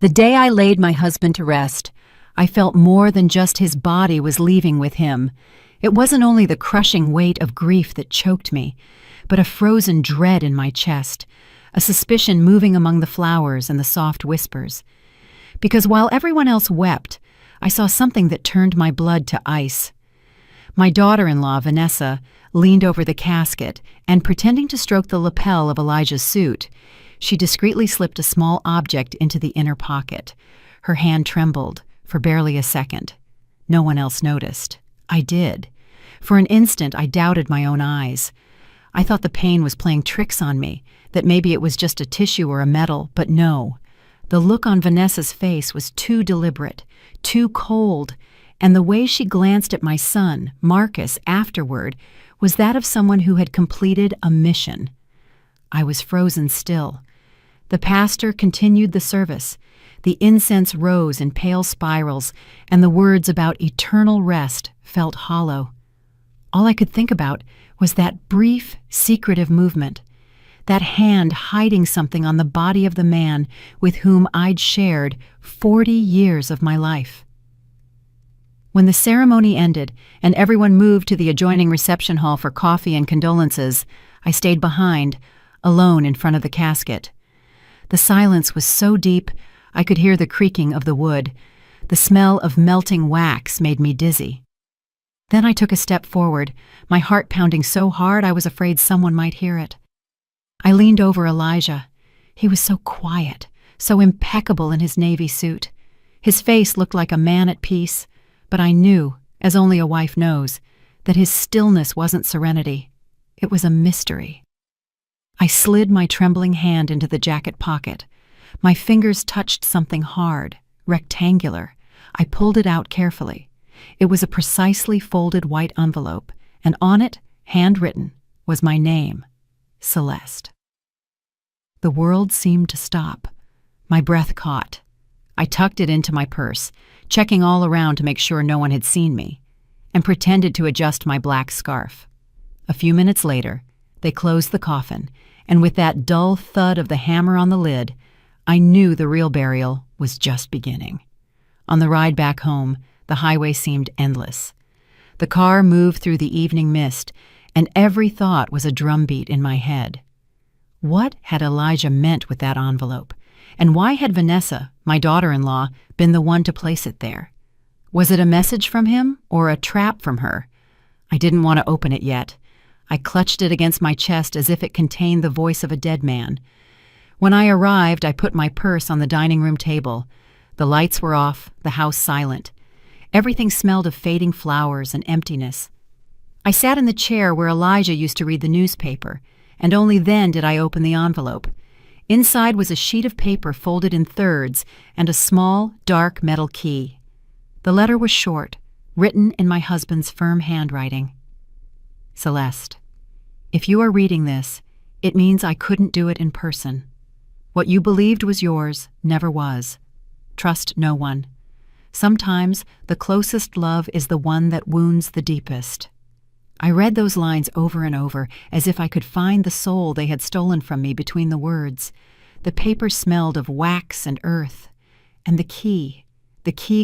The day I laid my husband to rest, I felt more than just his body was leaving with him. It wasn't only the crushing weight of grief that choked me, but a frozen dread in my chest, a suspicion moving among the flowers and the soft whispers. Because while everyone else wept, I saw something that turned my blood to ice. My daughter-in-law, Vanessa, leaned over the casket and, pretending to stroke the lapel of Elijah's suit, she discreetly slipped a small object into the inner pocket. Her hand trembled for barely a second. No one else noticed. I did. For an instant, I doubted my own eyes. I thought the pain was playing tricks on me, that maybe it was just a tissue or a metal, but no. The look on Vanessa's face was too deliberate, too cold, and the way she glanced at my son, Marcus, afterward was that of someone who had completed a mission. I was frozen still. The pastor continued the service. The incense rose in pale spirals, and the words about eternal rest felt hollow. All I could think about was that brief, secretive movement, that hand hiding something on the body of the man with whom I'd shared 40 years of my life. When the ceremony ended and everyone moved to the adjoining reception hall for coffee and condolences, I stayed behind, alone in front of the casket. The silence was so deep, I could hear the creaking of the wood. The smell of melting wax made me dizzy. Then I took a step forward, my heart pounding so hard I was afraid someone might hear it. I leaned over Elijah. He was so quiet, so impeccable in his navy suit. His face looked like a man at peace, but I knew, as only a wife knows, that his stillness wasn't serenity. It was a mystery. I slid my trembling hand into the jacket pocket. My fingers touched something hard, rectangular. I pulled it out carefully. It was a precisely folded white envelope, and on it, handwritten, was my name, Celeste. The world seemed to stop. My breath caught. I tucked it into my purse, checking all around to make sure no one had seen me, and pretended to adjust my black scarf. A few minutes later, they closed the coffin, and with that dull thud of the hammer on the lid, I knew the real burial was just beginning. On the ride back home, the highway seemed endless. The car moved through the evening mist, and every thought was a drumbeat in my head. What had Elijah meant with that envelope? And why had Vanessa, my daughter-in-law, been the one to place it there? Was it a message from him or a trap from her? I didn't want to open it yet. I clutched it against my chest as if it contained the voice of a dead man. When I arrived, I put my purse on the dining room table. The lights were off, the house silent. Everything smelled of fading flowers and emptiness. I sat in the chair where Elijah used to read the newspaper, and only then did I open the envelope. Inside was a sheet of paper folded in thirds and a small, dark metal key. The letter was short, written in my husband's firm handwriting. Celeste, if you are reading this, it means I couldn't do it in person. What you believed was yours never was. Trust no one. Sometimes the closest love is the one that wounds the deepest. I read those lines over and over, as if I could find the soul they had stolen from me between the words. The paper smelled of wax and earth. And the key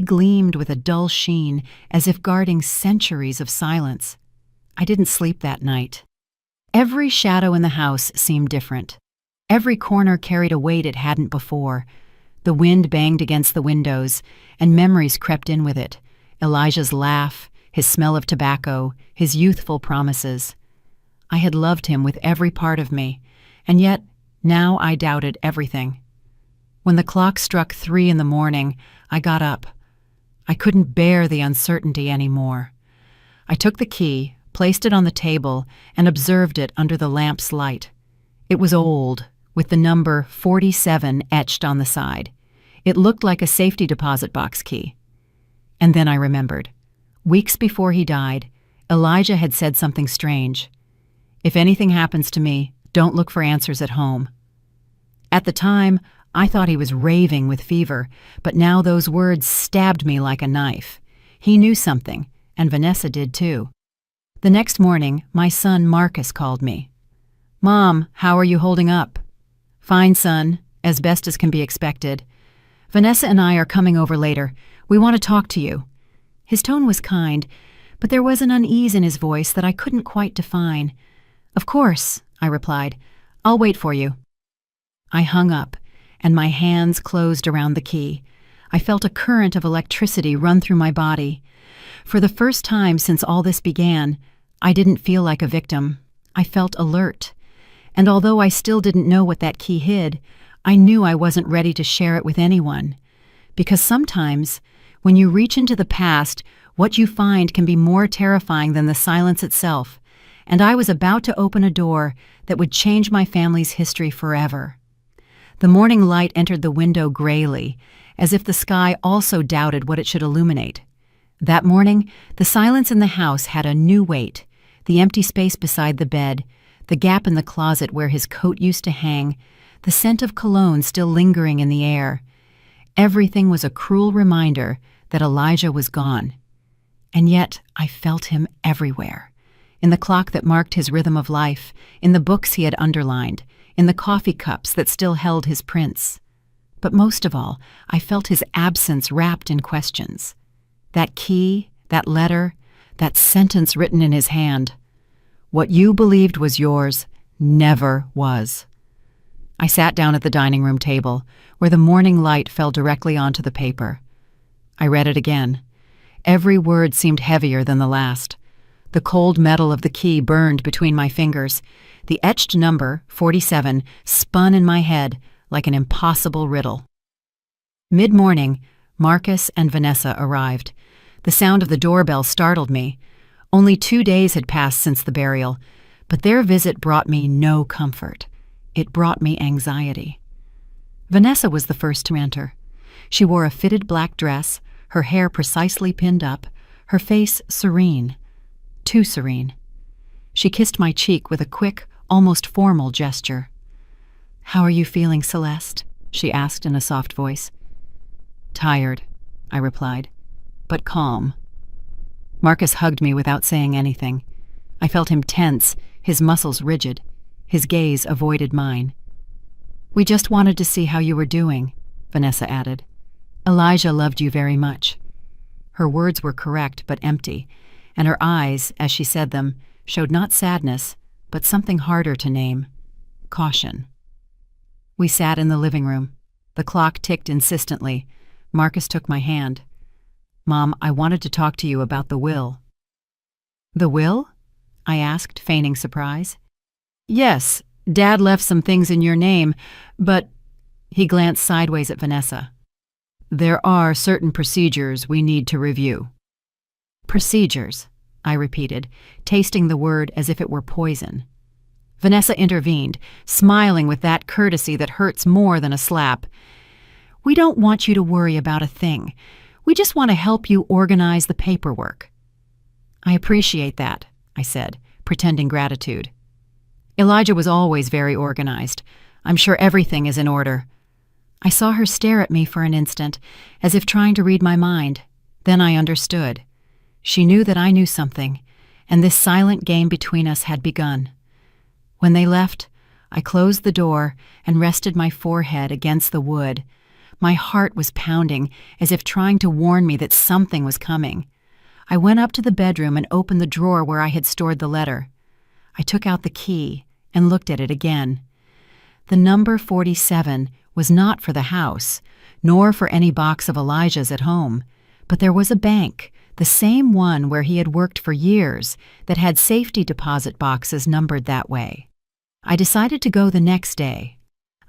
gleamed with a dull sheen, as if guarding centuries of silence. I didn't sleep that night. Every shadow in the house seemed different. Every corner carried a weight it hadn't before. The wind banged against the windows, and memories crept in with it. Elijah's laugh, his smell of tobacco, his youthful promises. I had loved him with every part of me, and yet now I doubted everything. When the clock struck 3 in the morning, I got up. I couldn't bear the uncertainty anymore. I took the key, placed it on the table, and observed it under the lamp's light. It was old, with the number 47 etched on the side. It looked like a safety deposit box key. And then I remembered. Weeks before he died, Elijah had said something strange. If anything happens to me, don't look for answers at home. At the time, I thought he was raving with fever, but now those words stabbed me like a knife. He knew something, and Vanessa did too. The next morning, my son Marcus called me. "Mom, how are you holding up?" "Fine, son, as best as can be expected. Vanessa and I are coming over later. We want to talk to you." His tone was kind, but there was an unease in his voice that I couldn't quite define. "Of course," I replied. "I'll wait for you." I hung up, and my hands closed around the key. I felt a current of electricity run through my body. For the first time since all this began, I didn't feel like a victim. I felt alert. And although I still didn't know what that key hid, I knew I wasn't ready to share it with anyone. Because sometimes, when you reach into the past, what you find can be more terrifying than the silence itself. And I was about to open a door that would change my family's history forever. The morning light entered the window grayly, as if the sky also doubted what it should illuminate. That morning, the silence in the house had a new weight. The empty space beside the bed, the gap in the closet where his coat used to hang, the scent of cologne still lingering in the air. Everything was a cruel reminder that Elijah was gone. And yet I felt him everywhere. In the clock that marked his rhythm of life, in the books he had underlined, in the coffee cups that still held his prints. But most of all, I felt his absence wrapped in questions. That key, that letter, that sentence written in his hand. What you believed was yours never was. I sat down at the dining room table, where the morning light fell directly onto the paper. I read it again. Every word seemed heavier than the last. The cold metal of the key burned between my fingers. The etched number, 47, spun in my head like an impossible riddle. Mid-morning, Marcus and Vanessa arrived. The sound of the doorbell startled me. Only 2 days had passed since the burial, but their visit brought me no comfort. It brought me anxiety. Vanessa was the first to enter. She wore a fitted black dress, her hair precisely pinned up, her face serene. Too serene. She kissed my cheek with a quick, almost formal gesture. "How are you feeling, Celeste?" she asked in a soft voice. "Tired," I replied, "but calm." Marcus hugged me without saying anything. I felt him tense, his muscles rigid. His gaze avoided mine. "We just wanted to see how you were doing," Vanessa added. "Elijah loved you very much." Her words were correct but empty, and her eyes, as she said them, showed not sadness, but something harder to name: caution. We sat in the living room. The clock ticked insistently. Marcus took my hand. "Mom, I wanted to talk to you about the will." "The will?" I asked, feigning surprise. "Yes, Dad left some things in your name, but—" He glanced sideways at Vanessa. "There are certain procedures we need to review." "Procedures," I repeated, tasting the word as if it were poison. Vanessa intervened, smiling with that courtesy that hurts more than a slap. "We don't want you to worry about a thing. We just want to help you organize the paperwork." "I appreciate that," I said, pretending gratitude. Elijah was always very organized. I'm sure everything is in order. I saw her stare at me for an instant, as if trying to read my mind. Then I understood. She knew that I knew something, and this silent game between us had begun. When they left, I closed the door and rested my forehead against the wood. My heart was pounding, as if trying to warn me that something was coming. I went up to the bedroom and opened the drawer where I had stored the letter. I took out the key and looked at it again. The number 47 was not for the house, nor for any box of Elijah's at home, but there was a bank, the same one where he had worked for years, that had safety deposit boxes numbered that way. I decided to go the next day.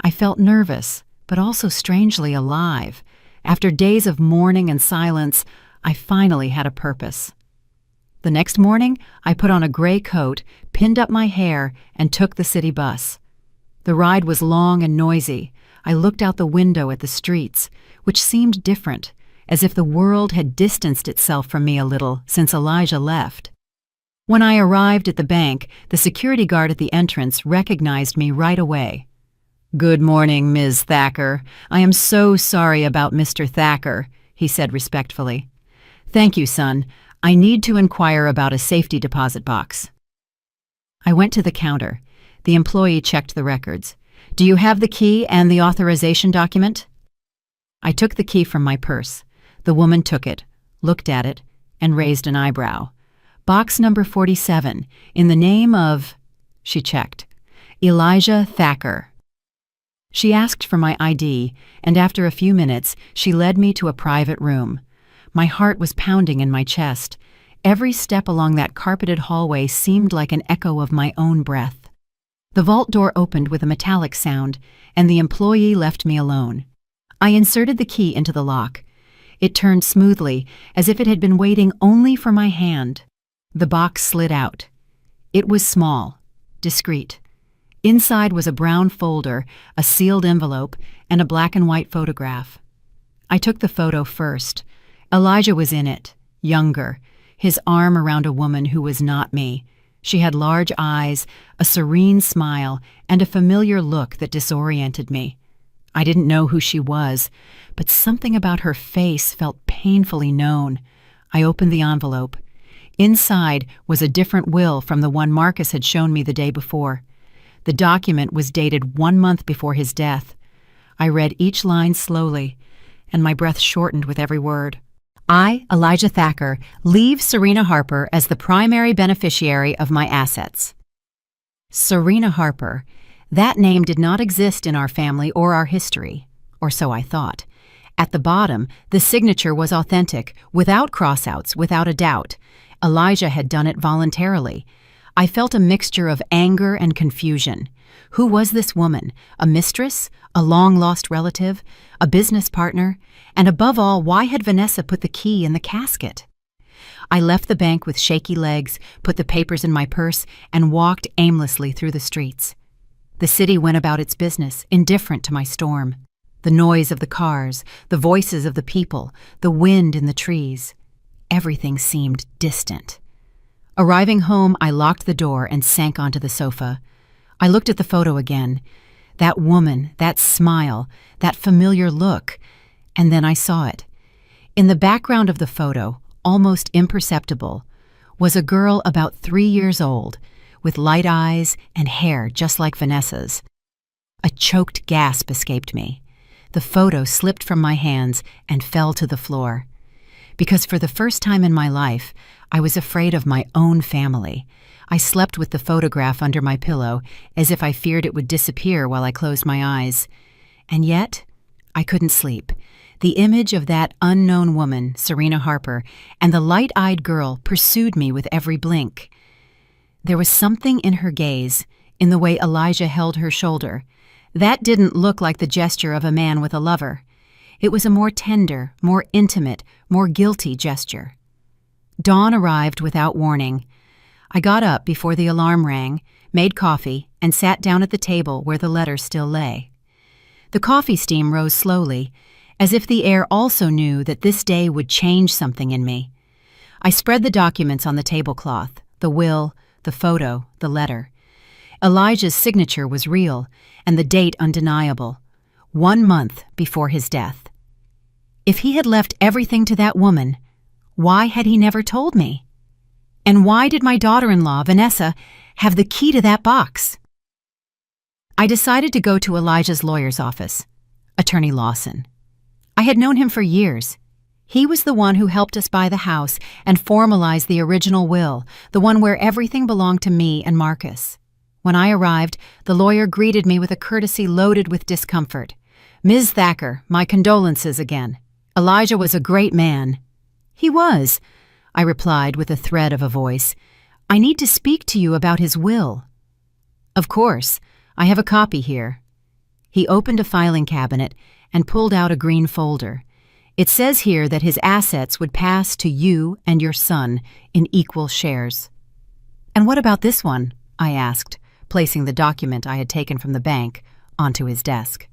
I felt nervous, but also strangely alive. After days of mourning and silence, I finally had a purpose. The next morning, I put on a gray coat, pinned up my hair, and took the city bus. The ride was long and noisy. I looked out the window at the streets, which seemed different, as if the world had distanced itself from me a little since Elijah left. When I arrived at the bank, the security guard at the entrance recognized me right away. "Good morning, Ms. Thacker. I am so sorry about Mr. Thacker," he said respectfully. "Thank you, son. I need to inquire about a safety deposit box." I went to the counter. The employee checked the records. "Do you have the key and the authorization document?" I took the key from my purse. The woman took it, looked at it, and raised an eyebrow. Box number 47, in the name of, she checked, Elijah Thacker. She asked for my ID, and after a few minutes, she led me to a private room. My heart was pounding in my chest. Every step along that carpeted hallway seemed like an echo of my own breath. The vault door opened with a metallic sound, and the employee left me alone. I inserted the key into the lock. It turned smoothly, as if it had been waiting only for my hand. The box slid out. It was small, discreet. Inside was a brown folder, a sealed envelope, and a black and white photograph. I took the photo first. Elijah was in it, younger, his arm around a woman who was not me. She had large eyes, a serene smile, and a familiar look that disoriented me. I didn't know who she was, but something about her face felt painfully known. I opened the envelope. Inside was a different will from the one Marcus had shown me the day before. The document was dated 1 month before his death. I read each line slowly, and my breath shortened with every word. I, Elijah Thacker, leave Serena Harper as the primary beneficiary of my assets. Serena Harper. That name did not exist in our family or our history, or so I thought. At the bottom, the signature was authentic, without crossouts, without a doubt. Elijah had done it voluntarily. I felt a mixture of anger and confusion. Who was this woman? A mistress? A long-lost relative? A business partner? And above all, why had Vanessa put the key in the casket? I left the bank with shaky legs, put the papers in my purse, and walked aimlessly through the streets. The city went about its business, indifferent to my storm. The noise of the cars, the voices of the people, the wind in the trees. Everything seemed distant. Arriving home, I locked the door and sank onto the sofa. I looked at the photo again. That woman, that smile, that familiar look. And then I saw it. In the background of the photo, almost imperceptible, was a girl about 3 years old, with light eyes and hair just like Vanessa's. A choked gasp escaped me. The photo slipped from my hands and fell to the floor. Because for the first time in my life, I was afraid of my own family. I slept with the photograph under my pillow, as if I feared it would disappear while I closed my eyes. And yet, I couldn't sleep. The image of that unknown woman, Serena Harper, and the light-eyed girl pursued me with every blink. There was something in her gaze, in the way Elijah held her shoulder. That didn't look like the gesture of a man with a lover. It was a more tender, more intimate, more guilty gesture. Dawn arrived without warning. I got up before the alarm rang, made coffee, and sat down at the table where the letter still lay. The coffee steam rose slowly, as if the air also knew that this day would change something in me. I spread the documents on the tablecloth, the will, the photo, the letter. Elijah's signature was real, and the date undeniable. 1 month before his death. If he had left everything to that woman, why had he never told me? And why did my daughter-in-law, Vanessa, have the key to that box? I decided to go to Elijah's lawyer's office, Attorney Lawson. I had known him for years. He was the one who helped us buy the house and formalize the original will, the one where everything belonged to me and Marcus. When I arrived, the lawyer greeted me with a courtesy loaded with discomfort. "Ms. Thacker, my condolences again. Elijah was a great man." "He was," I replied with a thread of a voice. "I need to speak to you about his will." "Of course. I have a copy here." He opened a filing cabinet and pulled out a green folder. "It says here that his assets would pass to you and your son in equal shares." "And what about this one?" I asked, placing the document I had taken from the bank onto his desk.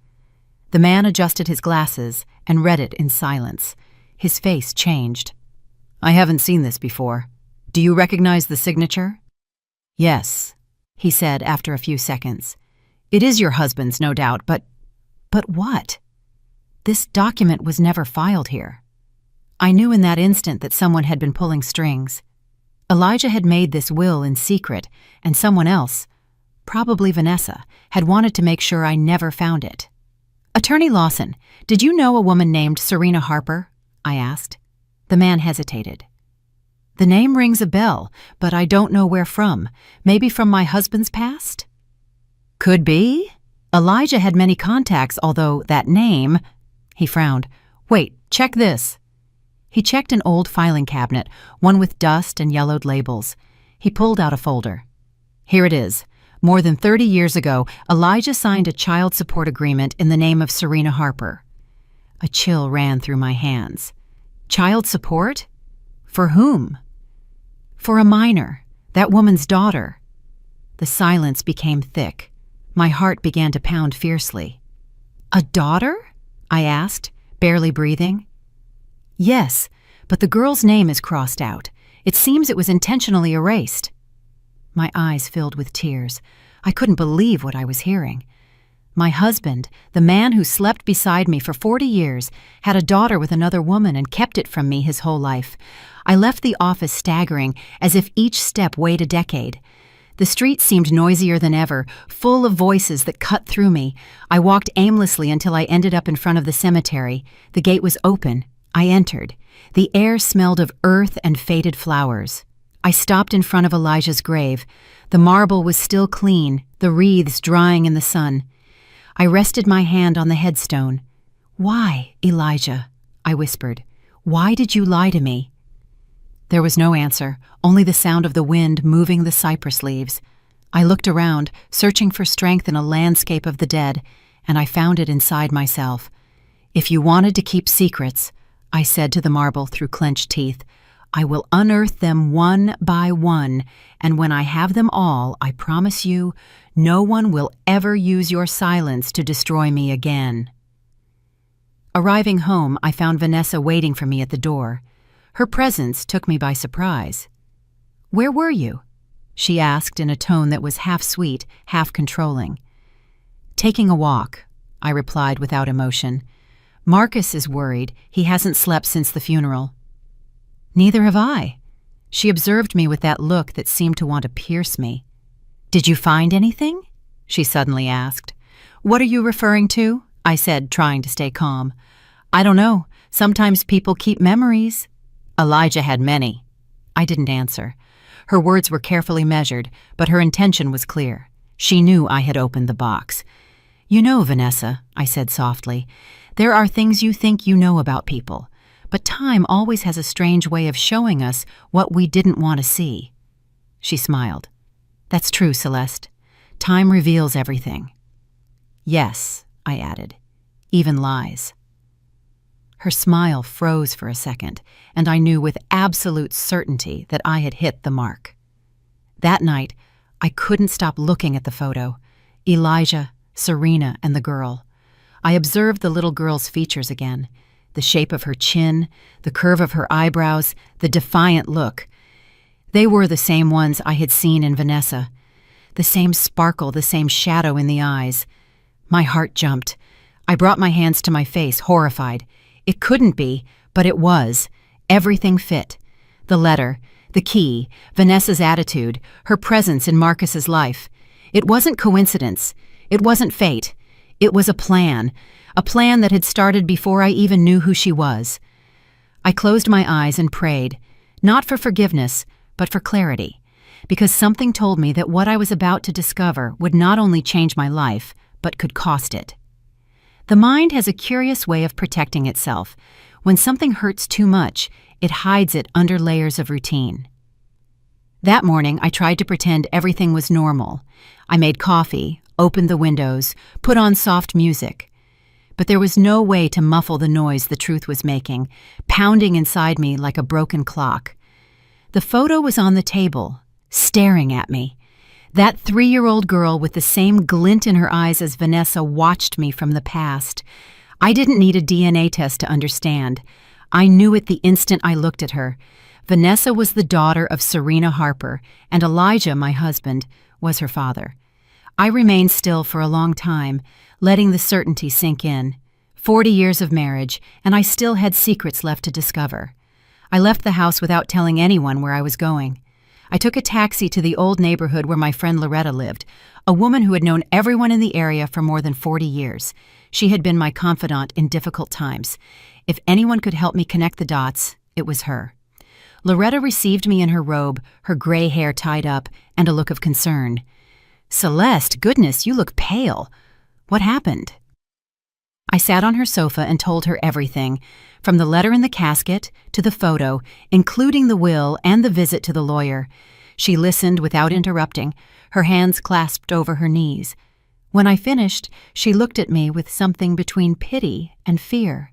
The man adjusted his glasses and read it in silence. His face changed. "I haven't seen this before. Do you recognize the signature?" "Yes," he said after a few seconds. "It is your husband's, no doubt, but what? This document was never filed here." I knew in that instant that someone had been pulling strings. Elijah had made this will in secret, and someone else, probably Vanessa, had wanted to make sure I never found it. Attorney Lawson, did you know a woman named Serena Harper? I asked. The man hesitated. The name rings a bell, but I don't know where from. Maybe from my husband's past? Could be. Elijah had many contacts, although that name... He frowned. Wait, check this. He checked an old filing cabinet, one with dust and yellowed labels. He pulled out a folder. Here it is. More than 30 years ago, Elijah signed a child support agreement in the name of Serena Harper. A chill ran through my hands. Child support? For whom? For a minor, that woman's daughter. The silence became thick. My heart began to pound fiercely. A daughter? I asked, barely breathing. Yes, but the girl's name is crossed out. It seems it was intentionally erased. My eyes filled with tears. I couldn't believe what I was hearing. My husband, the man who slept beside me for 40 years, had a daughter with another woman and kept it from me his whole life. I left the office staggering, as if each step weighed a decade. The street seemed noisier than ever, full of voices that cut through me. I walked aimlessly until I ended up in front of the cemetery. The gate was open. I entered. The air smelled of earth and faded flowers. I stopped in front of Elijah's grave. The marble was still clean, the wreaths drying in the sun. I rested my hand on the headstone. Why, Elijah? I whispered. Why did you lie to me? There was no answer, only the sound of the wind moving the cypress leaves. I looked around, searching for strength in a landscape of the dead, and I found it inside myself. If you wanted to keep secrets, I said to the marble through clenched teeth, I will unearth them one by one, and when I have them all, I promise you, no one will ever use your silence to destroy me again. Arriving home, I found Vanessa waiting for me at the door. Her presence took me by surprise. Where were you? She asked in a tone that was half sweet, half controlling. Taking a walk, I replied without emotion. Marcus is worried. He hasn't slept since the funeral. Neither have I. She observed me with that look that seemed to want to pierce me. Did you find anything? She suddenly asked. What are you referring to? I said, trying to stay calm. I don't know. Sometimes people keep memories. Elijah had many. I didn't answer. Her words were carefully measured, but her intention was clear. She knew I had opened the box. You know, Vanessa, I said softly, there are things you think you know about people, but time always has a strange way of showing us what we didn't want to see. She smiled. That's true, Celeste. Time reveals everything. Yes, I added, even lies. Her smile froze for a second, and I knew with absolute certainty that I had hit the mark. That night, I couldn't stop looking at the photo. Elijah, Serena, and the girl. I observed the little girl's features again, the shape of her chin, the curve of her eyebrows, the defiant look. They were the same ones I had seen in Vanessa. The same sparkle, the same shadow in the eyes. My heart jumped. I brought my hands to my face, horrified. It couldn't be, but it was. Everything fit. The letter, the key, Vanessa's attitude, her presence in Marcus's life. It wasn't coincidence. It wasn't fate. It was a plan that had started before I even knew who she was. I closed my eyes and prayed, not for forgiveness, but for clarity, because something told me that what I was about to discover would not only change my life, but could cost it. The mind has a curious way of protecting itself. When something hurts too much, it hides it under layers of routine. That morning, I tried to pretend everything was normal. I made coffee, opened the windows, put on soft music. But there was no way to muffle the noise the truth was making, pounding inside me like a broken clock. The photo was on the table, staring at me. That 3-year-old girl with the same glint in her eyes as Vanessa watched me from the past. I didn't need a DNA test to understand. I knew it the instant I looked at her. Vanessa was the daughter of Serena Harper, and Elijah, my husband, was her father. I remained still for a long time, letting the certainty sink in. 40 years of marriage, and I still had secrets left to discover. I left the house without telling anyone where I was going. I took a taxi to the old neighborhood where my friend Loretta lived, a woman who had known everyone in the area for more than 40 years. She had been my confidant in difficult times. If anyone could help me connect the dots, it was her. Loretta received me in her robe, her gray hair tied up, and a look of concern. "Celeste, goodness, you look pale. What happened?" I sat on her sofa and told her everything, from the letter in the casket to the photo, including the will and the visit to the lawyer. She listened without interrupting, her hands clasped over her knees. When I finished, she looked at me with something between pity and fear.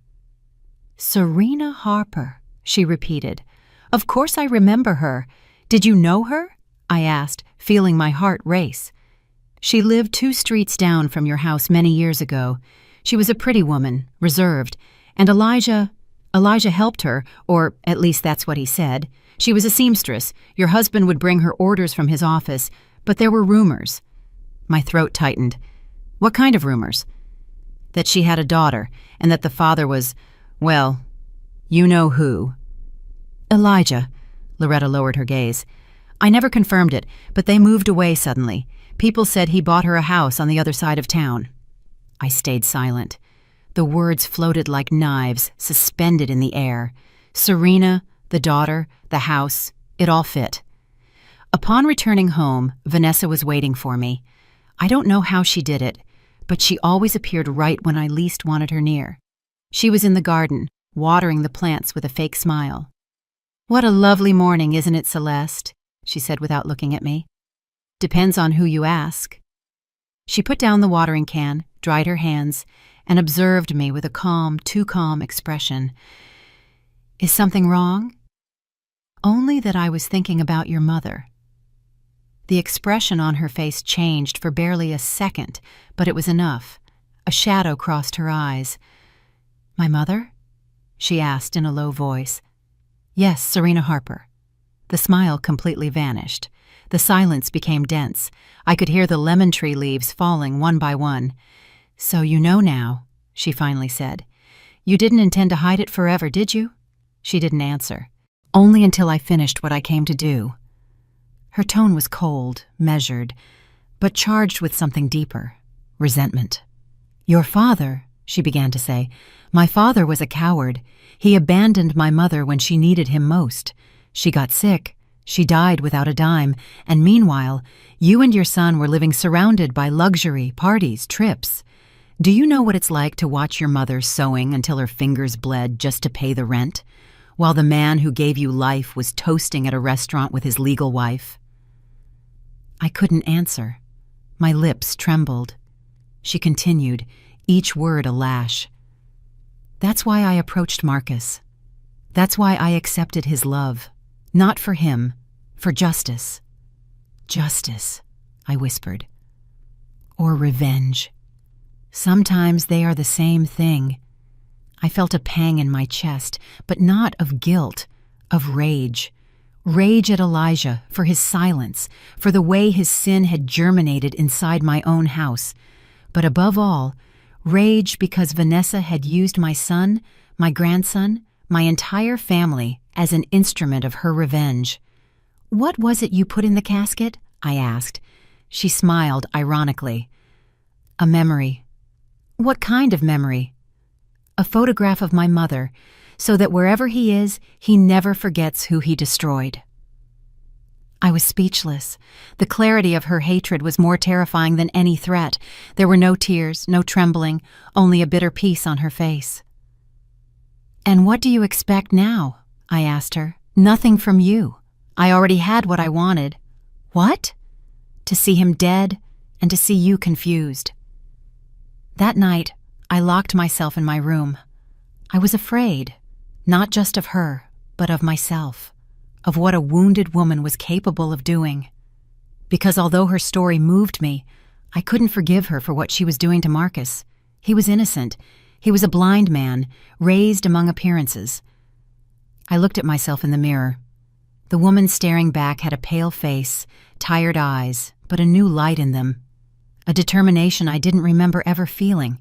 "Serena Harper," she repeated. "Of course I remember her. Did you know her?" I asked, feeling my heart race. "She lived 2 streets down from your house many years ago. She was a pretty woman, reserved, and Elijah helped her, or at least that's what he said. She was a seamstress. Your husband would bring her orders from his office, but there were rumors." My throat tightened. "What kind of rumors?" "That she had a daughter, and that the father was, well, you know who." "Elijah," Loretta lowered her gaze. "I never confirmed it, but they moved away suddenly. People said he bought her a house on the other side of town." I stayed silent. The words floated like knives, suspended in the air. Serena, the daughter, the house, it all fit. Upon returning home, Vanessa was waiting for me. I don't know how she did it, but she always appeared right when I least wanted her near. She was in the garden, watering the plants with a fake smile. "What a lovely morning, isn't it, Celeste?" she said without looking at me. "Depends on who you ask." She put down the watering can, dried her hands, and observed me with a calm, too calm expression. "Is something wrong?" "Only that I was thinking about your mother." The expression on her face changed for barely a second, but it was enough. A shadow crossed her eyes. "My mother?" she asked in a low voice. "Yes, Serena Harper." The smile completely vanished. The silence became dense. I could hear the lemon tree leaves falling one by one. "So you know now," she finally said. "You didn't intend to hide it forever, did you?" She didn't answer. "Only until I finished what I came to do." Her tone was cold, measured, but charged with something deeper, resentment. "Your father," she began to say, "my father was a coward. He abandoned my mother when she needed him most. She got sick. She died without a dime, and meanwhile, you and your son were living surrounded by luxury, parties, trips. Do you know what it's like to watch your mother sewing until her fingers bled just to pay the rent, while the man who gave you life was toasting at a restaurant with his legal wife?" I couldn't answer. My lips trembled. She continued, each word a lash. "That's why I approached Marcus. That's why I accepted his love. Not for him, for justice." "Justice," I whispered. "Or revenge. Sometimes they are the same thing." I felt a pang in my chest, but not of guilt, of rage. Rage at Elijah for his silence, for the way his sin had germinated inside my own house. But above all, rage because Vanessa had used my son, my grandson, my entire family as an instrument of her revenge. "What was it you put in the casket?" I asked. She smiled ironically. "A memory." "What kind of memory?" "A photograph of my mother, so that wherever he is, he never forgets who he destroyed." I was speechless. The clarity of her hatred was more terrifying than any threat. There were no tears, no trembling, only a bitter peace on her face. "And what do you expect now?" I asked her. "Nothing from you. I already had what I wanted." "What?" "To see him dead and to see you confused." That night, I locked myself in my room. I was afraid, not just of her, but of myself, of what a wounded woman was capable of doing. Because although her story moved me, I couldn't forgive her for what she was doing to Marcus. He was innocent. He was a blind man, raised among appearances. I looked at myself in the mirror. The woman staring back had a pale face, tired eyes, but a new light in them. A determination I didn't remember ever feeling.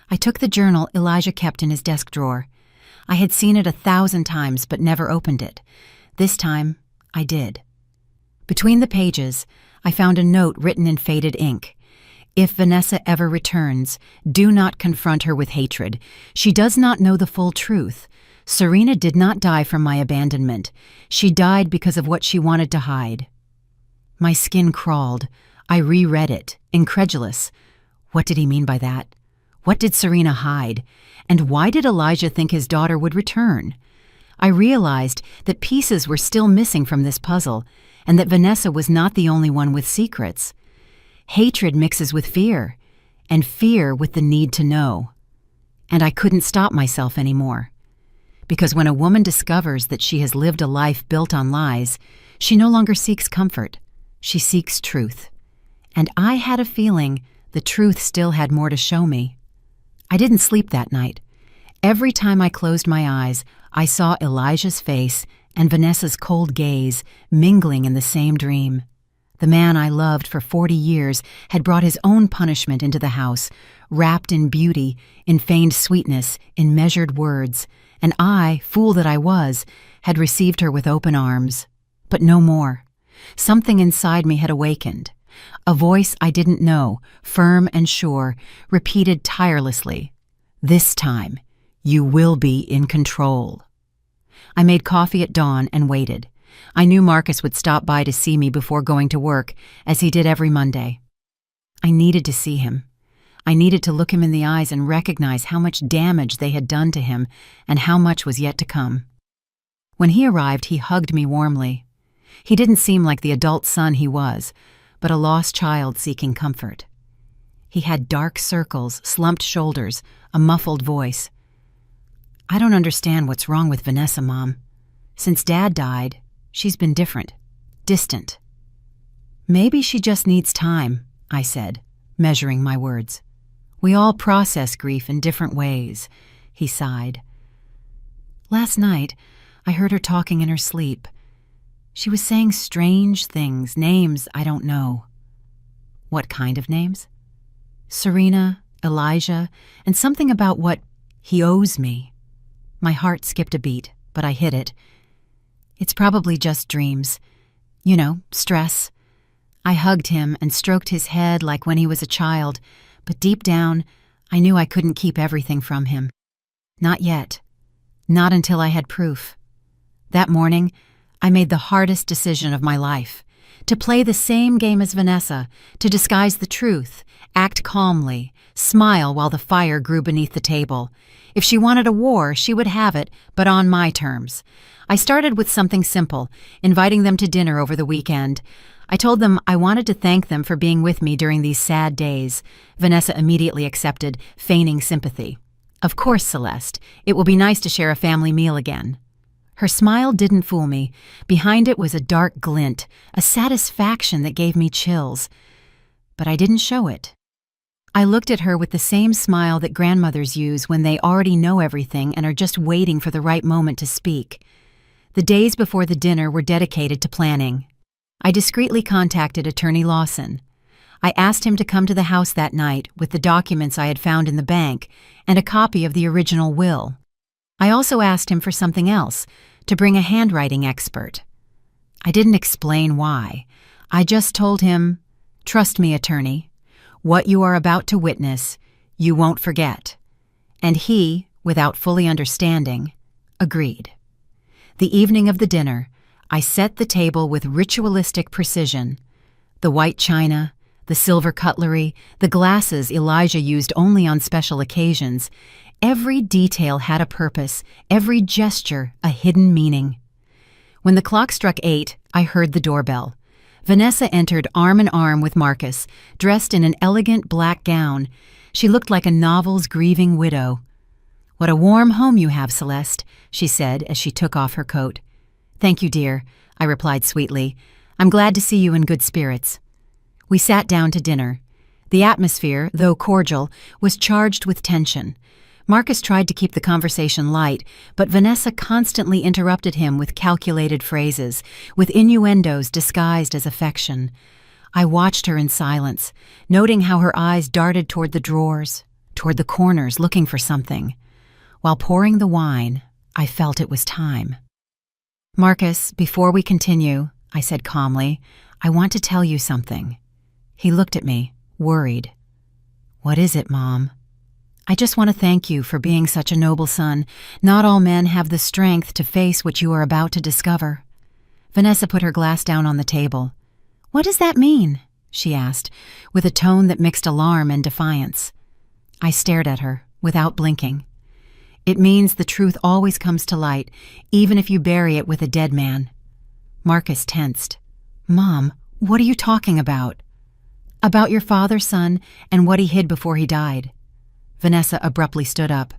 I took the journal Elijah kept in his desk drawer. I had seen it 1,000 times but never opened it. This time, I did. Between the pages, I found a note written in faded ink. If Vanessa ever returns, do not confront her with hatred. She does not know the full truth. Serena did not die from my abandonment. She died because of what she wanted to hide. My skin crawled. I reread it, incredulous. What did he mean by that? What did Serena hide? And why did Elijah think his daughter would return? I realized that pieces were still missing from this puzzle, and that Vanessa was not the only one with secrets. Hatred mixes with fear, and fear with the need to know. And I couldn't stop myself anymore. Because when a woman discovers that she has lived a life built on lies, she no longer seeks comfort. She seeks truth. And I had a feeling the truth still had more to show me. I didn't sleep that night. Every time I closed my eyes, I saw Elijah's face and Vanessa's cold gaze mingling in the same dream. The man I loved for 40 years had brought his own punishment into the house, wrapped in beauty, in feigned sweetness, in measured words, and I, fool that I was, had received her with open arms. But no more. Something inside me had awakened. A voice I didn't know, firm and sure, repeated tirelessly, "This time, you will be in control." I made coffee at dawn and waited. I knew Marcus would stop by to see me before going to work, as he did every Monday. I needed to see him. I needed to look him in the eyes and recognize how much damage they had done to him and how much was yet to come. When he arrived, he hugged me warmly. He didn't seem like the adult son he was, but a lost child seeking comfort. He had dark circles, slumped shoulders, a muffled voice. "I don't understand what's wrong with Vanessa, Mom. Since Dad died, she's been different, distant." "Maybe she just needs time," I said, measuring my words. "We all process grief in different ways," he sighed. "Last night, I heard her talking in her sleep. She was saying strange things, names I don't know." "What kind of names?" "Serena, Elijah, and something about what he owes me." My heart skipped a beat, but I hid it. "It's probably just dreams. You know, stress." I hugged him and stroked his head like when he was a child, but deep down, I knew I couldn't keep everything from him. Not yet. Not until I had proof. That morning, I made the hardest decision of my life. To play the same game as Vanessa, to disguise the truth, act calmly, smile while the fire grew beneath the table. If she wanted a war, she would have it, but on my terms. I started with something simple, inviting them to dinner over the weekend. I told them I wanted to thank them for being with me during these sad days. Vanessa immediately accepted, feigning sympathy. "Of course, Celeste. It will be nice to share a family meal again." Her smile didn't fool me. Behind it was a dark glint, a satisfaction that gave me chills. But I didn't show it. I looked at her with the same smile that grandmothers use when they already know everything and are just waiting for the right moment to speak. The days before the dinner were dedicated to planning. I discreetly contacted Attorney Lawson. I asked him to come to the house that night with the documents I had found in the bank and a copy of the original will. I also asked him for something else, to bring a handwriting expert. I didn't explain why. I just told him, "Trust me, attorney. What you are about to witness, you won't forget." And he, without fully understanding, agreed. The evening of the dinner, I set the table with ritualistic precision. The white china, the silver cutlery, the glasses Elijah used only on special occasions. Every detail had a purpose, every gesture a hidden meaning. When the clock struck 8, I heard the doorbell. Vanessa entered arm in arm with Marcus, dressed in an elegant black gown. She looked like a novel's grieving widow. "What a warm home you have, Celeste," she said as she took off her coat. "Thank you, dear," I replied sweetly. "I'm glad to see you in good spirits." We sat down to dinner. The atmosphere, though cordial, was charged with tension. Marcus tried to keep the conversation light, but Vanessa constantly interrupted him with calculated phrases, with innuendos disguised as affection. I watched her in silence, noting how her eyes darted toward the drawers, toward the corners, looking for something. While pouring the wine, I felt it was time. "Marcus, before we continue, I said calmly. "I want to tell you something." He looked at me, worried. "What is it, Mom?" "I just want to thank you for being such a noble son. Not all men have the strength to face what you are about to discover." Vanessa put her glass down on the table. "What does that mean?" she asked, with a tone that mixed alarm and defiance. I stared at her, without blinking. "It means the truth always comes to light, even if you bury it with a dead man." Marcus tensed. "Mom, what are you talking about?" "About your father, son, and what he hid before he died." Vanessa abruptly stood up.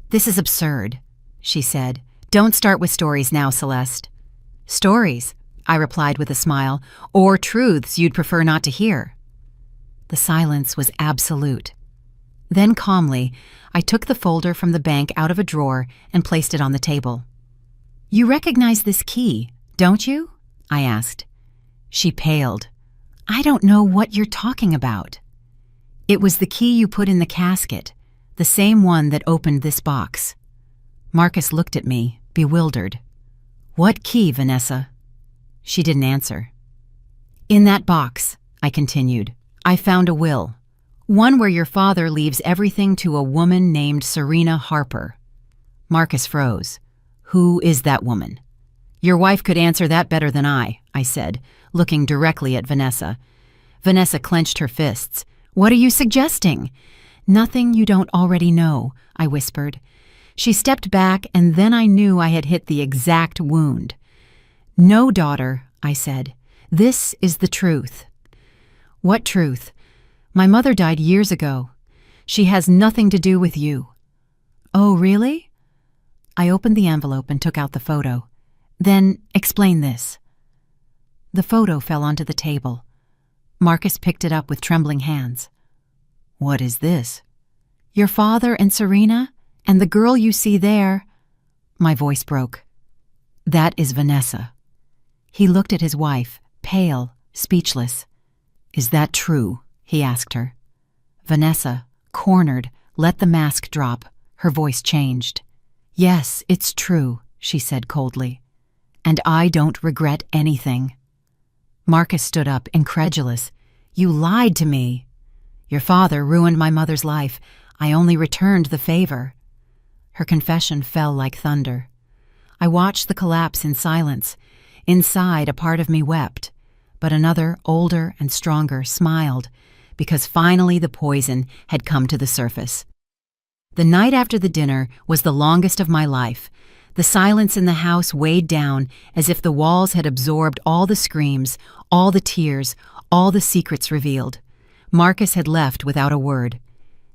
"This is absurd," she said. "Don't start with stories now, Celeste." "Stories," I replied with a smile, "or truths you'd prefer not to hear." The silence was absolute. Then calmly, I took the folder from the bank out of a drawer and placed it on the table. "You recognize this key, don't you?" I asked. She paled. "I don't know what you're talking about." "It was the key you put in the casket, the same one that opened this box." Marcus looked at me, bewildered. "What key, Vanessa?" She didn't answer. "In that box," I continued, "I found a will. One where your father leaves everything to a woman named Serena Harper." Marcus froze. "Who is that woman?" "Your wife could answer that better than I said, looking directly at Vanessa. Vanessa clenched her fists. "What are you suggesting?" "Nothing you don't already know," I whispered. She stepped back, and then I knew I had hit the exact wound. "No, daughter," I said. "This is the truth." "What truth?" "My mother died years ago. She has nothing to do with you." "Oh, really?" I opened the envelope and took out the photo. "Then explain this." The photo fell onto the table. Marcus picked it up with trembling hands. "What is this?" "Your father and Serena, and the girl you see there." My voice broke. "That is Vanessa." He looked at his wife, pale, speechless. "Is that true?" he asked her. Vanessa, cornered, let the mask drop. Her voice changed. "Yes, it's true," she said coldly. "And I don't regret anything." Marcus stood up, incredulous. "You lied to me." "Your father ruined my mother's life. I only returned the favor." Her confession fell like thunder. I watched the collapse in silence. Inside, a part of me wept, but another, older and stronger, smiled, because finally the poison had come to the surface. The night after the dinner was the longest of my life. The silence in the house weighed down as if the walls had absorbed all the screams, all the tears, all the secrets revealed. Marcus had left without a word.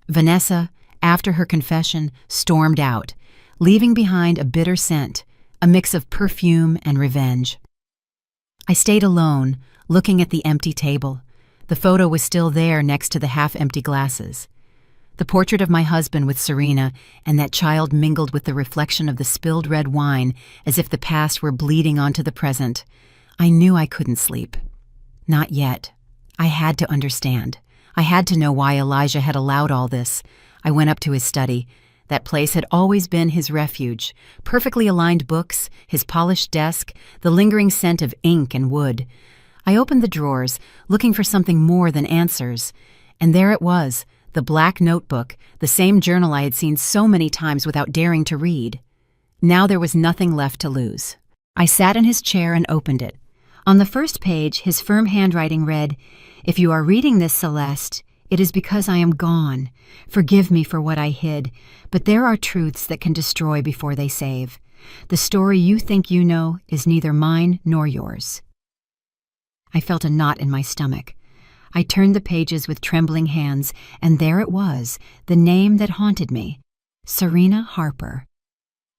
Vanessa, after her confession, stormed out, leaving behind a bitter scent, a mix of perfume and revenge. I stayed alone, looking at the empty table. The photo was still there next to the half-empty glasses. The portrait of my husband with Serena and that child mingled with the reflection of the spilled red wine as if the past were bleeding onto the present. I knew I couldn't sleep. Not yet. I had to understand. I had to know why Elijah had allowed all this. I went up to his study. That place had always been his refuge. Perfectly aligned books, his polished desk, the lingering scent of ink and wood. I opened the drawers, looking for something more than answers. And there it was, the black notebook, the same journal I had seen so many times without daring to read. Now there was nothing left to lose. I sat in his chair and opened it. On the first page, his firm handwriting read, "If you are reading this, Celeste, it is because I am gone. Forgive me for what I hid, but there are truths that can destroy before they save. The story you think you know is neither mine nor yours." I felt a knot in my stomach. I turned the pages with trembling hands, and there it was, the name that haunted me, Serena Harper.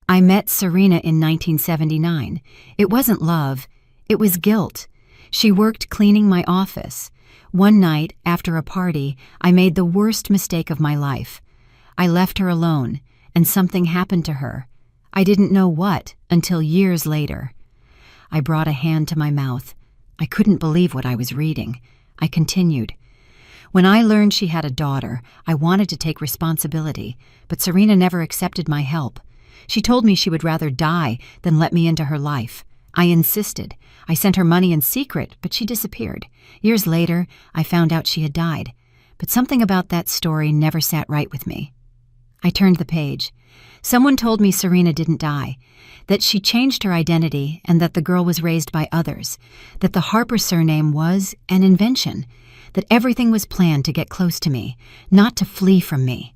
I met Serena in 1979. It wasn't love. It was guilt. She worked cleaning my office. One night, after a party, I made the worst mistake of my life. I left her alone, and something happened to her. I didn't know what until years later. I brought a hand to my mouth. I couldn't believe what I was reading. I continued. When I learned she had a daughter, I wanted to take responsibility, but Serena never accepted my help. She told me she would rather die than let me into her life. I insisted. I sent her money in secret, but she disappeared. Years later, I found out she had died. But something about that story never sat right with me. I turned the page. Someone told me Serena didn't die, that she changed her identity and that the girl was raised by others, that the Harper surname was an invention, that everything was planned to get close to me, not to flee from me.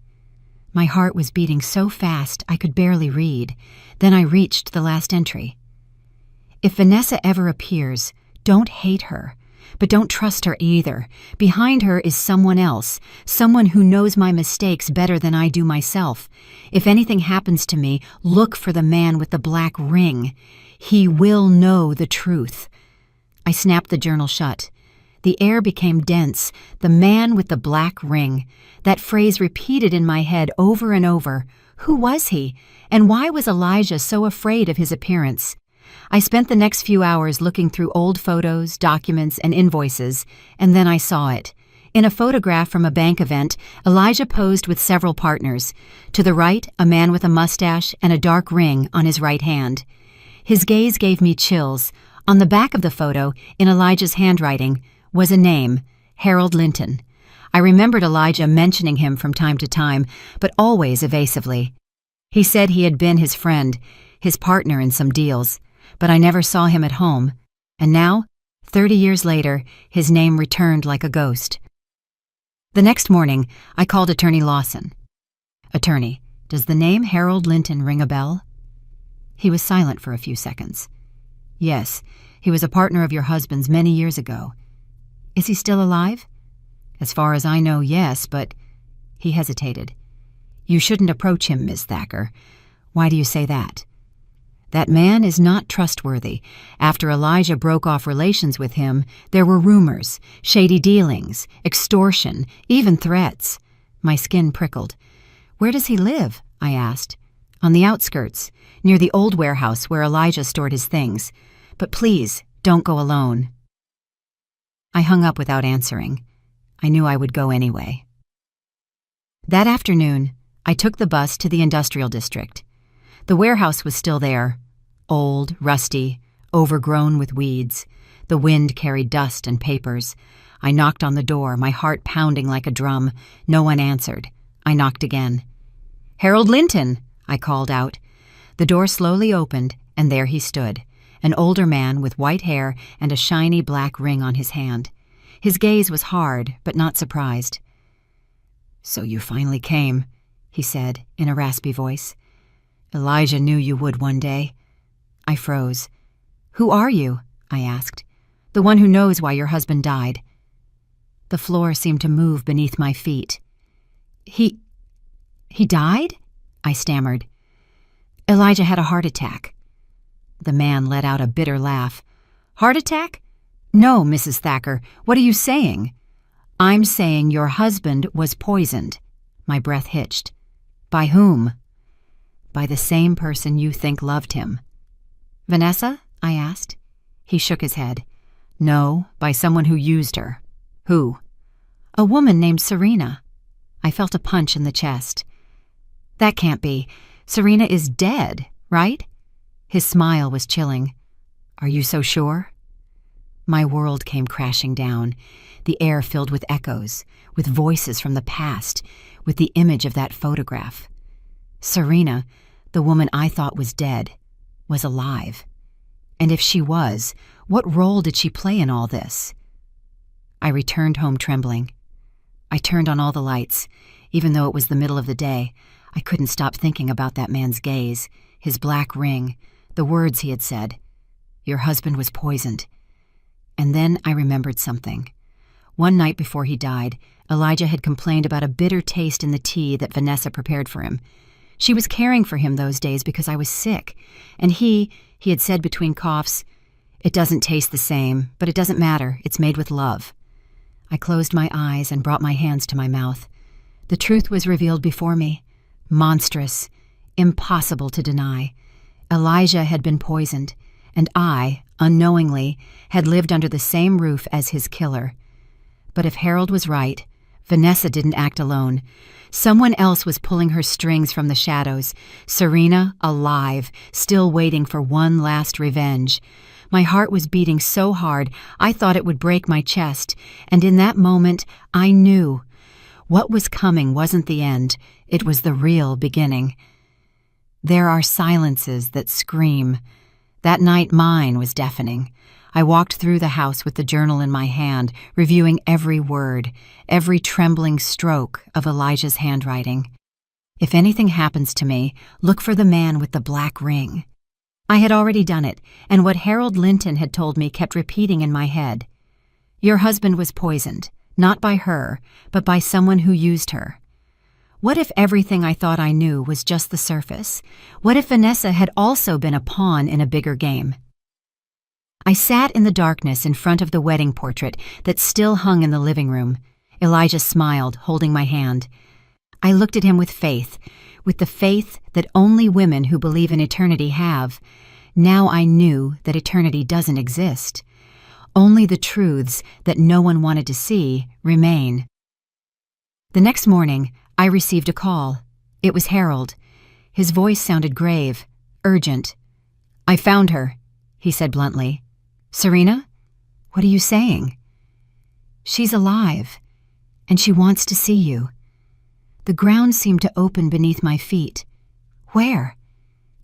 My heart was beating so fast I could barely read. Then I reached the last entry. If Vanessa ever appears, don't hate her, but don't trust her either. Behind her is someone else, someone who knows my mistakes better than I do myself. If anything happens to me, look for the man with the black ring. He will know the truth. I snapped the journal shut. The air became dense. The man with the black ring. That phrase repeated in my head over and over. Who was he? And why was Elijah so afraid of his appearance? I spent the next few hours looking through old photos, documents, and invoices, and then I saw it. In a photograph from a bank event, Elijah posed with several partners. To the right, a man with a mustache and a dark ring on his right hand. His gaze gave me chills. On the back of the photo, in Elijah's handwriting, was a name, Harold Linton. I remembered Elijah mentioning him from time to time, but always evasively. He said he had been his friend, his partner in some deals, but I never saw him at home, and now, 30 years later, his name returned like a ghost. The next morning, I called Attorney Lawson. Attorney, does the name Harold Linton ring a bell? He was silent for a few seconds. Yes, he was a partner of your husband's many years ago. Is he still alive? As far as I know, yes, but... He hesitated. You shouldn't approach him, Miss Thacker. Why do you say that? That man is not trustworthy. After Elijah broke off relations with him, there were rumors, shady dealings, extortion, even threats. My skin prickled. Where does he live? I asked. On the outskirts, near the old warehouse where Elijah stored his things. But please, don't go alone. I hung up without answering. I knew I would go anyway. That afternoon, I took the bus to the industrial district. The warehouse was still there, old, rusty, overgrown with weeds. The wind carried dust and papers. I knocked on the door, my heart pounding like a drum. No one answered. I knocked again. Harold Linton, I called out. The door slowly opened, and there he stood, an older man with white hair and a shiny black ring on his hand. His gaze was hard, but not surprised. So you finally came, he said in a raspy voice. Elijah knew you would one day. I froze. Who are you? I asked. The one who knows why your husband died. The floor seemed to move beneath my feet. He died? I stammered. Elijah had a heart attack. The man let out a bitter laugh. Heart attack? No, Mrs. Thacker. What are you saying? I'm saying your husband was poisoned. My breath hitched. By whom? By the same person you think loved him. Vanessa? I asked. He shook his head. No, by someone who used her. Who? A woman named Serena. I felt a punch in the chest. That can't be. Serena is dead, right? His smile was chilling. Are you so sure? My world came crashing down. The air filled with echoes, with voices from the past, with the image of that photograph. Serena, the woman I thought was dead, was alive. And if she was, what role did she play in all this? I returned home trembling. I turned on all the lights. Even though it was the middle of the day, I couldn't stop thinking about that man's gaze, his black ring, the words he had said. Your husband was poisoned. And then I remembered something. One night before he died, Elijah had complained about a bitter taste in the tea that Vanessa prepared for him. She was caring for him those days because I was sick, and he had said between coughs, "It doesn't taste the same, but it doesn't matter, it's made with love." I closed my eyes and brought my hands to my mouth. The truth was revealed before me, monstrous, impossible to deny. Elijah had been poisoned, and I, unknowingly, had lived under the same roof as his killer. But if Harold was right, Vanessa didn't act alone. Someone else was pulling her strings from the shadows. Serena, alive, still waiting for one last revenge. My heart was beating so hard I thought it would break my chest, and in that moment I knew. What was coming wasn't the end, it was the real beginning. There are silences that scream. That night mine was deafening. I walked through the house with the journal in my hand, reviewing every word, every trembling stroke of Elijah's handwriting. If anything happens to me, look for the man with the black ring. I had already done it, and what Harold Linton had told me kept repeating in my head. Your husband was poisoned, not by her, but by someone who used her. What if everything I thought I knew was just the surface? What if Vanessa had also been a pawn in a bigger game? I sat in the darkness in front of the wedding portrait that still hung in the living room. Elijah smiled, holding my hand. I looked at him with the faith that only women who believe in eternity have. Now I knew that eternity doesn't exist. Only the truths that no one wanted to see remain. The next morning, I received a call. It was Harold. His voice sounded grave, urgent. I found her, he said bluntly. Serena? What are you saying? She's alive, and she wants to see you. The ground seemed to open beneath my feet. Where?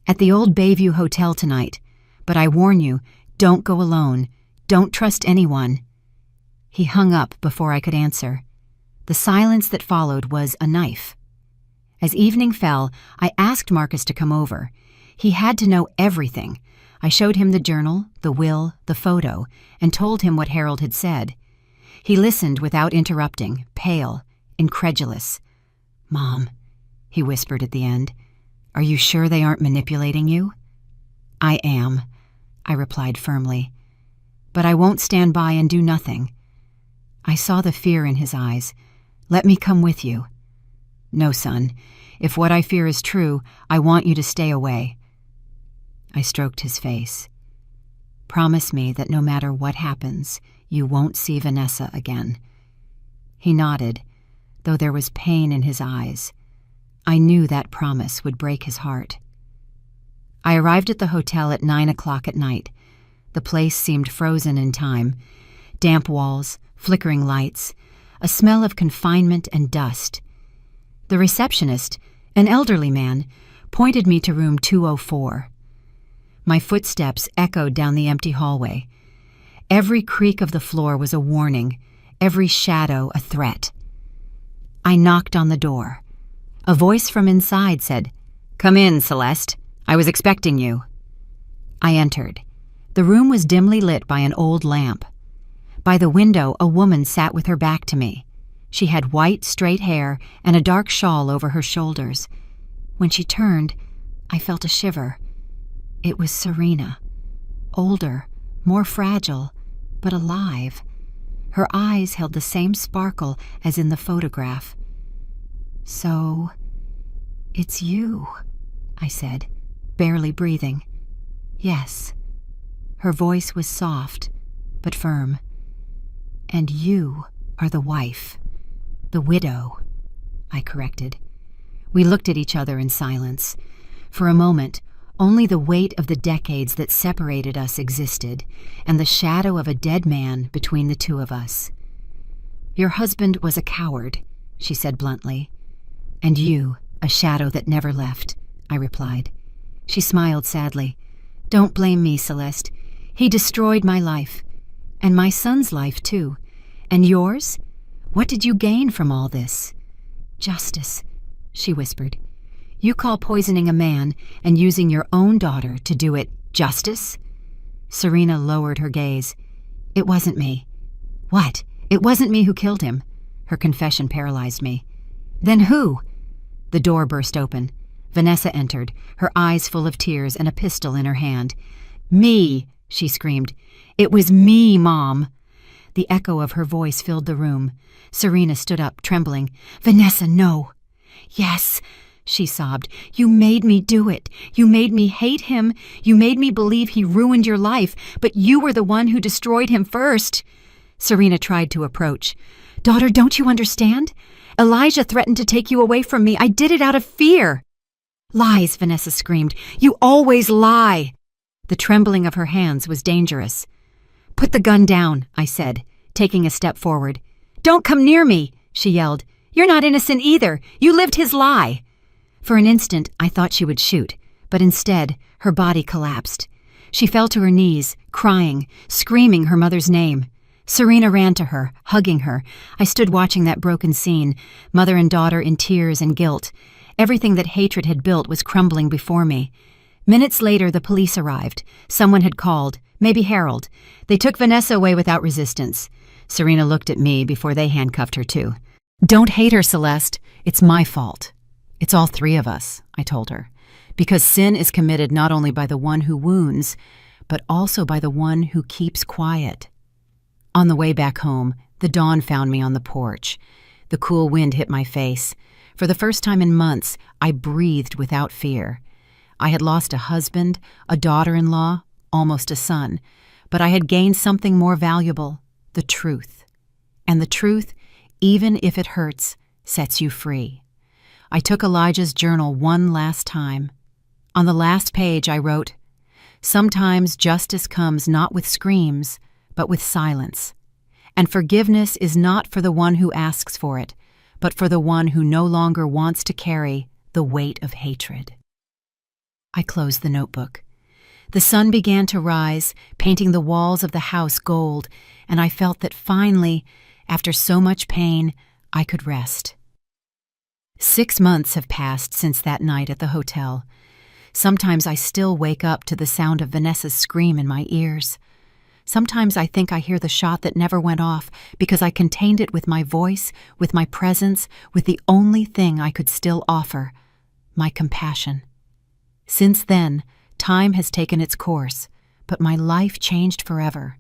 At the old Bayview Hotel tonight. But I warn you, don't go alone. Don't trust anyone. He hung up before I could answer. The silence that followed was a knife. As evening fell, I asked Marcus to come over. He had to know everything. I showed him the journal, the will, the photo, and told him what Harold had said. He listened without interrupting, pale, incredulous. Mom, he whispered at the end, are you sure they aren't manipulating you? I am, I replied firmly. But I won't stand by and do nothing. I saw the fear in his eyes. Let me come with you. No, son. If what I fear is true, I want you to stay away. I stroked his face. Promise me that no matter what happens, you won't see Vanessa again. He nodded, though there was pain in his eyes. I knew that promise would break his heart. I arrived at the hotel at 9 o'clock at night. The place seemed frozen in time. Damp walls, flickering lights, a smell of confinement and dust. The receptionist, an elderly man, pointed me to room 204. My footsteps echoed down the empty hallway. Every creak of the floor was a warning, every shadow a threat. I knocked on the door. A voice from inside said, "Come in, Celeste. I was expecting you." I entered. The room was dimly lit by an old lamp. By the window, a woman sat with her back to me. She had white, straight hair and a dark shawl over her shoulders. When she turned, I felt a shiver. It was Serena. Older, more fragile, but alive. Her eyes held the same sparkle as in the photograph. "So, it's you," I said, barely breathing. "Yes." Her voice was soft, but firm. "And you are the wife, the widow," I corrected. We looked at each other in silence. For a moment, only the weight of the decades that separated us existed, and the shadow of a dead man between the two of us. "Your husband was a coward," she said bluntly. "And you, a shadow that never left," I replied. She smiled sadly. "Don't blame me, Celeste. He destroyed my life. And my son's life, too. And yours? What did you gain from all this?" "Justice," she whispered. "You call poisoning a man and using your own daughter to do it justice?" Serena lowered her gaze. "It wasn't me." "What? It wasn't me who killed him?" Her confession paralyzed me. "Then who?" The door burst open. Vanessa entered, her eyes full of tears and a pistol in her hand. "Me!" she screamed. "It was me, Mom!" The echo of her voice filled the room. Serena stood up, trembling. "Vanessa, no!" "Yes," she sobbed. "You made me do it. You made me hate him. You made me believe he ruined your life, but you were the one who destroyed him first." Serena tried to approach. Daughter, don't you understand? Elijah threatened to take you away from me. I did it out of fear. Lies, Vanessa screamed. You always lie. The trembling of her hands was dangerous. Put the gun down, I said, taking a step forward. Don't come near me, she yelled. You're not innocent either. You lived his lie. For an instant, I thought she would shoot, but instead, her body collapsed. She fell to her knees, crying, screaming her mother's name. Serena ran to her, hugging her. I stood watching that broken scene, mother and daughter in tears and guilt. Everything that hatred had built was crumbling before me. Minutes later, the police arrived. Someone had called, maybe Harold. They took Vanessa away without resistance. Serena looked at me before they handcuffed her too. Don't hate her, Celeste. It's my fault. It's all three of us, I told her. Because sin is committed not only by the one who wounds, but also by the one who keeps quiet. On the way back home, the dawn found me on the porch. The cool wind hit my face. For the first time in months, I breathed without fear. I had lost a husband, a daughter-in-law, almost a son, but I had gained something more valuable, the truth. And the truth, even if it hurts, sets you free. I took Elijah's journal one last time. On the last page I wrote, "Sometimes justice comes not with screams, but with silence. And forgiveness is not for the one who asks for it, but for the one who no longer wants to carry the weight of hatred." I closed the notebook. The sun began to rise, painting the walls of the house gold, and I felt that finally, after so much pain, I could rest. 6 months have passed since that night at the hotel. Sometimes I still wake up to the sound of Vanessa's scream in my ears. Sometimes I think I hear the shot that never went off because I contained it with my voice, with my presence, with the only thing I could still offer, my compassion. Since then, time has taken its course, but my life changed forever.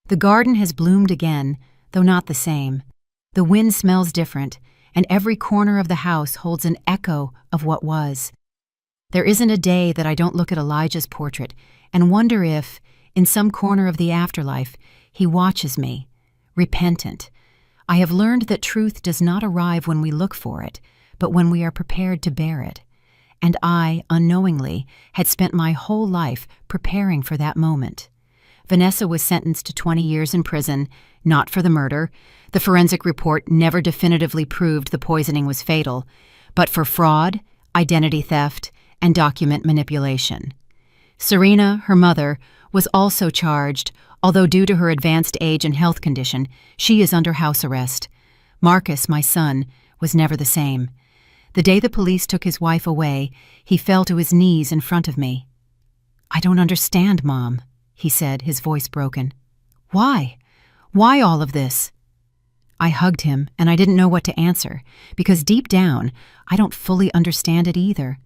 The garden has bloomed again, though not the same. The wind smells different, and every corner of the house holds an echo of what was. There isn't a day that I don't look at Elijah's portrait and wonder if, in some corner of the afterlife, he watches me, repentant. I have learned that truth does not arrive when we look for it, but when we are prepared to bear it. And I, unknowingly, had spent my whole life preparing for that moment. Vanessa was sentenced to 20 years in prison, not for the murder. The forensic report never definitively proved the poisoning was fatal, but for fraud, identity theft, and document manipulation. Serena, her mother, was also charged, although due to her advanced age and health condition, she is under house arrest. Marcus, my son, was never the same. The day the police took his wife away, he fell to his knees in front of me. "I don't understand, Mom," he said, his voice broken. "Why? Why all of this?" I hugged him, and I didn't know what to answer, because deep down, I don't fully understand it either.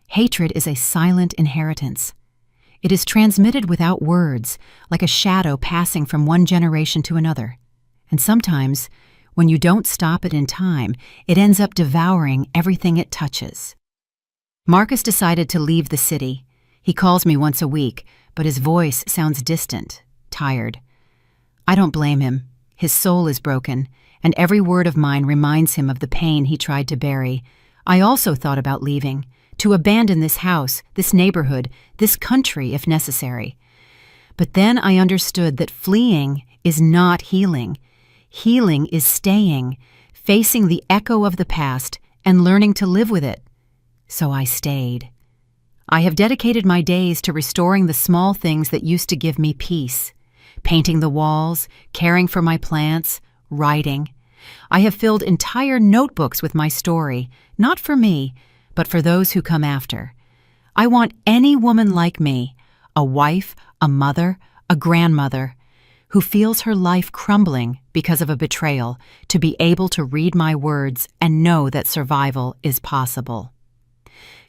Hatred is a silent inheritance. It is transmitted without words, like a shadow passing from one generation to another. And sometimes, when you don't stop it in time, it ends up devouring everything it touches. Marcus decided to leave the city. He calls me once a week, but his voice sounds distant, tired. I don't blame him. His soul is broken, and every word of mine reminds him of the pain he tried to bury. I also thought about leaving, to abandon this house, this neighborhood, this country if necessary. But then I understood that fleeing is not healing. Healing is staying, facing the echo of the past and learning to live with it. So I stayed. I have dedicated my days to restoring the small things that used to give me peace. Painting the walls, caring for my plants, writing. I have filled entire notebooks with my story, not for me, but for those who come after. I want any woman like me, a wife, a mother, a grandmother, who feels her life crumbling because of a betrayal, to be able to read my words and know that survival is possible.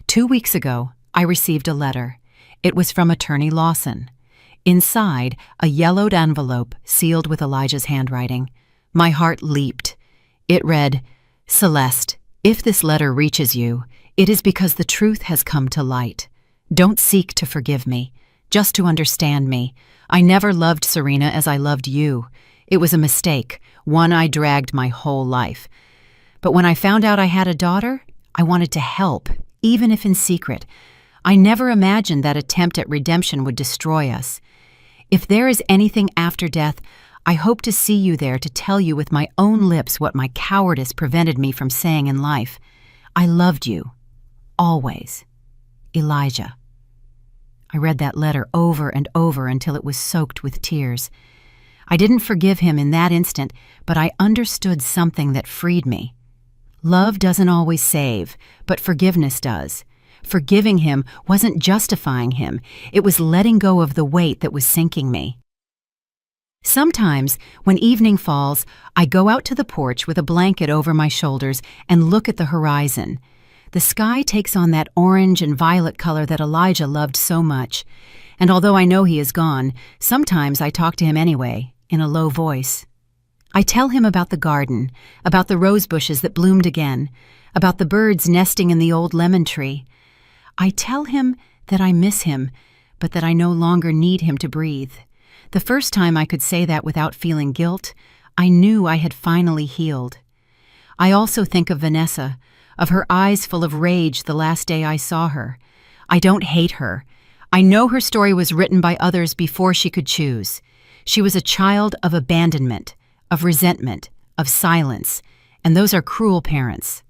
2 weeks ago, I received a letter. It was from Attorney Lawson. Inside, a yellowed envelope sealed with Elijah's handwriting. My heart leaped. It read, "Celeste, if this letter reaches you, it is because the truth has come to light. Don't seek to forgive me, just to understand me. I never loved Serena as I loved you. It was a mistake, one I dragged my whole life. But when I found out I had a daughter, I wanted to help, even if in secret. I never imagined that attempt at redemption would destroy us. If there is anything after death, I hope to see you there to tell you with my own lips what my cowardice prevented me from saying in life. I loved you. Always. Elijah. I read that letter over and over until it was soaked with tears. I didn't forgive him in that instant, but I understood something that freed me. Love doesn't always save, but forgiveness does. Forgiving him wasn't justifying him. It was letting go of the weight that was sinking me. Sometimes, when evening falls, I go out to the porch with a blanket over my shoulders and look at the horizon. The sky takes on that orange and violet color that Elijah loved so much. And although I know he is gone, sometimes I talk to him anyway, in a low voice. I tell him about the garden, about the rose bushes that bloomed again, about the birds nesting in the old lemon tree. I tell him that I miss him, but that I no longer need him to breathe. The first time I could say that without feeling guilt, I knew I had finally healed. I also think of Vanessa, of her eyes full of rage the last day I saw her. I don't hate her. I know her story was written by others before she could choose. She was a child of abandonment, of resentment, of silence, and those are cruel parents.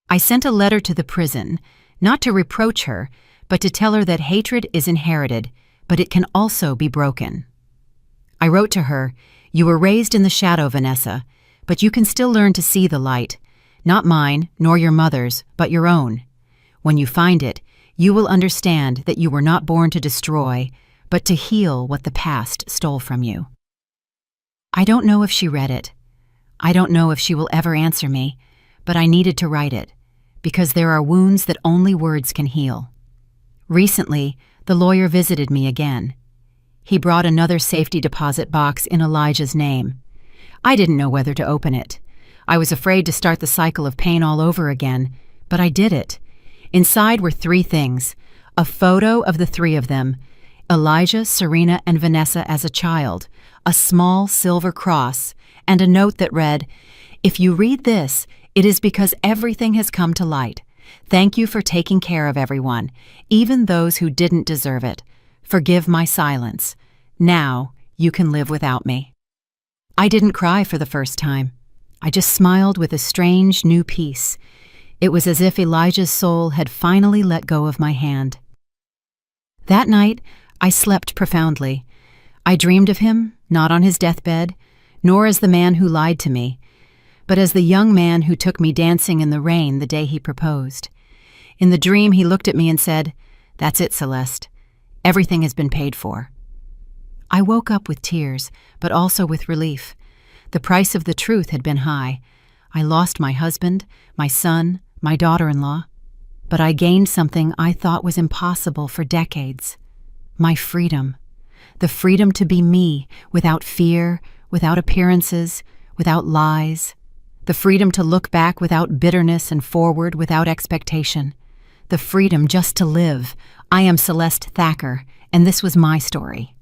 I sent a letter to the prison, not to reproach her, but to tell her that hatred is inherited, but it can also be broken. I wrote to her, "You were raised in the shadow, Vanessa, but you can still learn to see the light. Not mine, nor your mother's, but your own. When you find it, you will understand that you were not born to destroy, but to heal what the past stole from you." I don't know if she read it. I don't know if she will ever answer me, but I needed to write it, because there are wounds that only words can heal. Recently, the lawyer visited me again. He brought another safety deposit box in Elijah's name. I didn't know whether to open it. I was afraid to start the cycle of pain all over again, but I did it. Inside were 3 things: a photo of the 3 of them, Elijah, Serena, and Vanessa as a child, a small silver cross, and a note that read, "If you read this, it is because everything has come to light. Thank you for taking care of everyone, even those who didn't deserve it. Forgive my silence. Now you can live without me." I didn't cry for the first time. I just smiled with a strange new peace. It was as if Elijah's soul had finally let go of my hand. That night, I slept profoundly. I dreamed of him, not on his deathbed, nor as the man who lied to me, but as the young man who took me dancing in the rain the day he proposed. In the dream, he looked at me and said, "That's it, Celeste. Everything has been paid for." I woke up with tears, but also with relief. The price of the truth had been high. I lost my husband, my son, my daughter-in-law, but I gained something I thought was impossible for decades. My freedom. The freedom to be me, without fear, without appearances, without lies. The freedom to look back without bitterness and forward without expectation. The freedom just to live. I am Celeste Thacker, and this was my story.